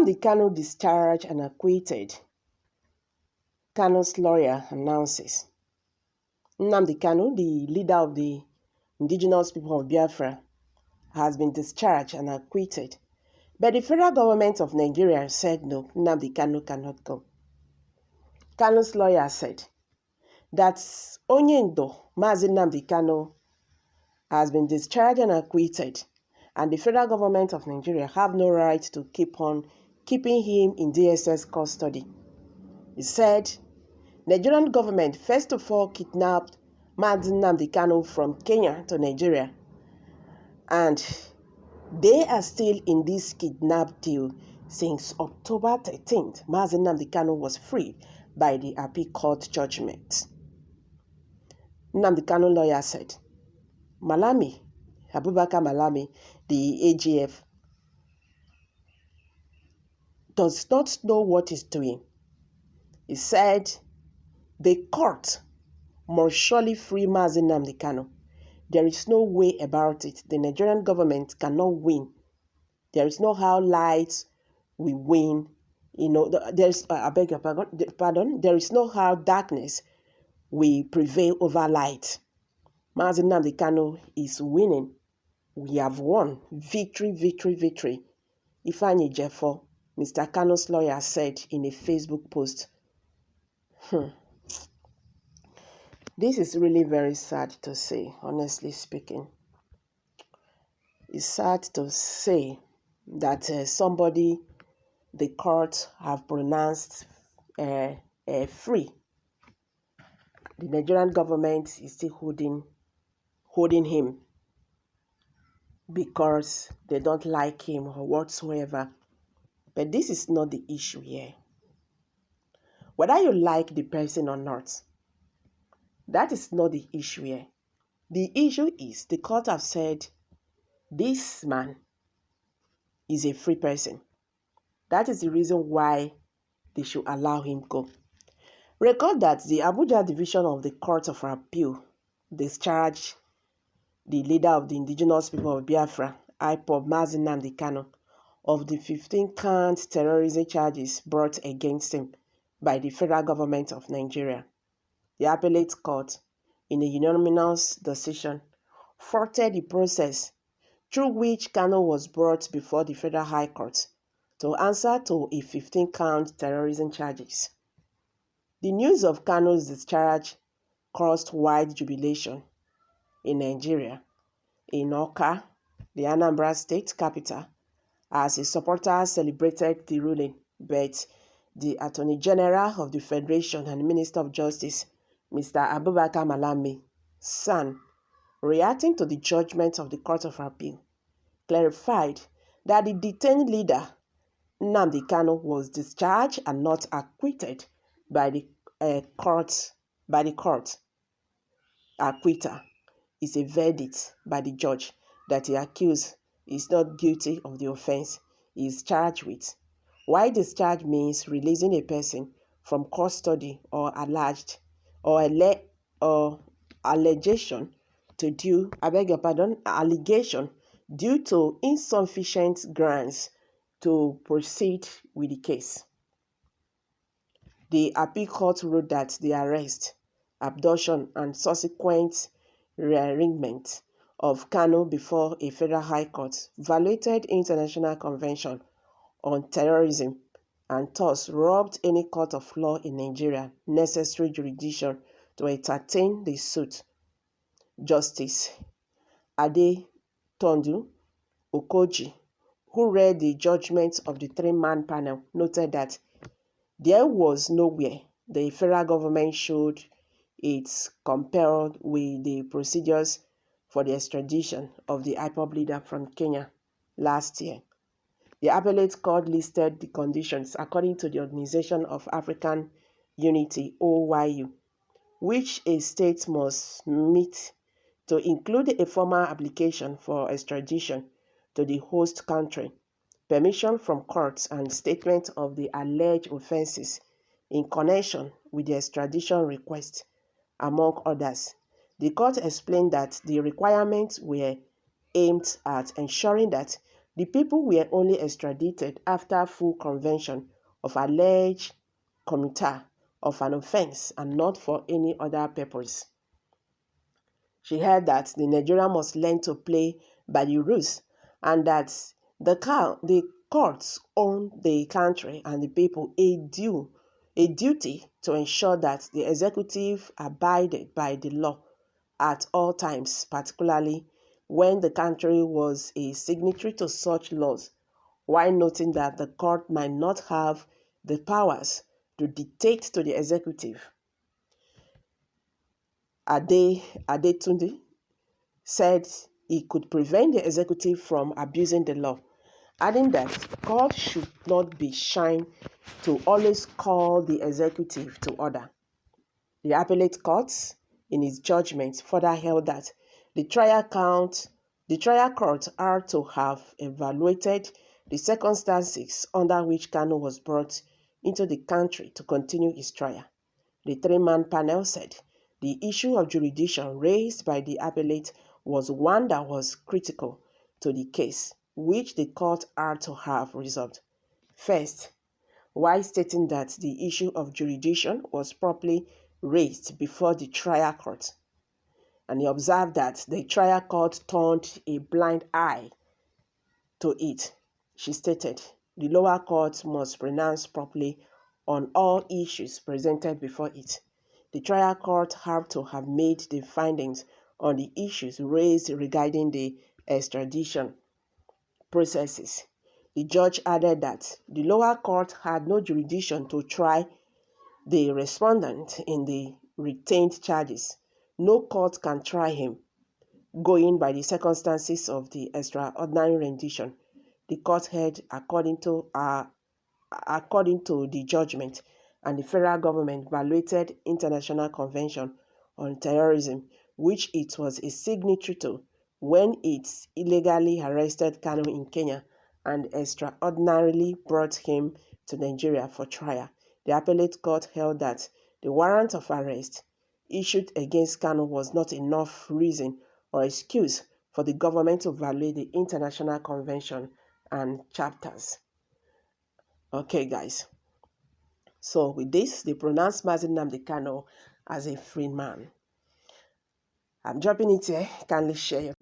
Nnamdi Kanu discharged and acquitted. Kanu's lawyer announces. Nnamdi Kanu, the leader of the indigenous people of Biafra, has been discharged and acquitted. But the federal government of Nigeria said no, Nnamdi Kanu cannot go. Kanu's lawyer said that Onyendo, Mazi Nnamdi Kanu, has been discharged and acquitted, and the federal government of Nigeria have no right to keep on keeping him in DSS custody. He said, Nigerian government first of all kidnapped Mazi Nnamdi Kanu from Kenya to Nigeria, and they are still in this kidnap deal since October 13th. Mazi Nnamdi Kanu was freed by the appeal court judgment. Nnamdi Kanu lawyer said, Malami, Abubakar Malami, the AGF, does not know what he's doing. He said, the court must surely free Mazi Nnamdi Kanu. There is no way about it. The Nigerian government cannot win. There is no how light we win. I beg your pardon. There is no how darkness will prevail over light. Mazi Nnamdi Kanu is winning. We have won. Victory, victory, victory. Ifeanyi Jeffo, Mr. Kanu's lawyer, said in a Facebook post. This is really very sad to say, honestly speaking. It's sad to say that somebody the court have pronounced free. The Nigerian government is still holding him because they don't like him or whatsoever. But this is not the issue here. Whether you like the person or not, that is not the issue here. The issue is the court have said this man is a free person. That is the reason why they should allow him go. Recall that the Abuja division of the Court of Appeal discharged the leader of the indigenous people of Biafra, IPOB Mazi Nnamdi Kanu, of the 15-count terrorism charges brought against him by the federal government of Nigeria. The appellate court, in a unanimous decision, faulted the process through which Kanu was brought before the Federal High Court to answer to a 15-count terrorism charges. The news of Kanu's discharge caused wide jubilation in Nigeria, in Awka, the Anambra State capital, as his supporters celebrated the ruling, but the Attorney General of the Federation and Minister of Justice, Mr. Abubakar Malami, son, reacting to the judgment of the Court of Appeal, clarified that the detained leader, Nnamdi Kanu, was discharged and not acquitted by the court. Acquittal is a verdict by the judge that the accused is not guilty of the offense he is charged with. Why discharge means releasing a person from custody or allegation due to insufficient grounds to proceed with the case. The appeal court ruled that the arrest, abduction, and subsequent rearrangement of Kanu before a federal high court violated International Convention on Terrorism and thus robbed any court of law in Nigeria necessary jurisdiction to entertain the suit. Justice Adetundu Okoji, who read the judgment of the three-man panel, noted that there was nowhere the federal government showed it's compelled with the procedures for the extradition of the IPOB leader from Kenya last year. The appellate court listed the conditions according to the Organization of African Unity, OYU, which a state must meet to include a formal application for extradition to the host country, permission from courts, and statement of the alleged offenses in connection with the extradition request, among others. The court explained that the requirements were aimed at ensuring that The people were only extradited after full conviction of alleged committer of an offense and not for any other purpose. She held that the Nigeria must learn to play by the rules and that the courts own the country and the people a duty to ensure that the executive abided by the law at all times, particularly when the country was a signatory to such laws, while noting that the court might not have the powers to dictate to the executive. Adetunde said he could prevent the executive from abusing the law, adding that court should not be shy to always call the executive to order. The appellate court, in its judgment, further held that the trial court are to have evaluated the circumstances under which Kanu was brought into the country to continue his trial. The three-man panel said the issue of jurisdiction raised by the appellate was one that was critical to the case, which the court are to have resolved. First, while stating that the issue of jurisdiction was properly raised before the trial court, and he observed that the trial court turned a blind eye to it. She stated, the lower court must pronounce properly on all issues presented before it. The trial court have to have made the findings on the issues raised regarding the extradition processes. The judge added that the lower court had no jurisdiction to try the respondent in the retained charges. No court can try him, going by the circumstances of the extraordinary rendition. The court held according to the judgment, and the federal government violated International Convention on Terrorism, which it was a signatory to, when it illegally arrested Kanu in Kenya and extraordinarily brought him to Nigeria for trial. The appellate court held that the warrant of arrest issued against Kanu was not enough reason or excuse for the government to violate the International Convention and chapters. Okay, guys. So with this, they pronounced Mazi Nnamdi Kanu as a free man. I'm dropping it here. Kindly share your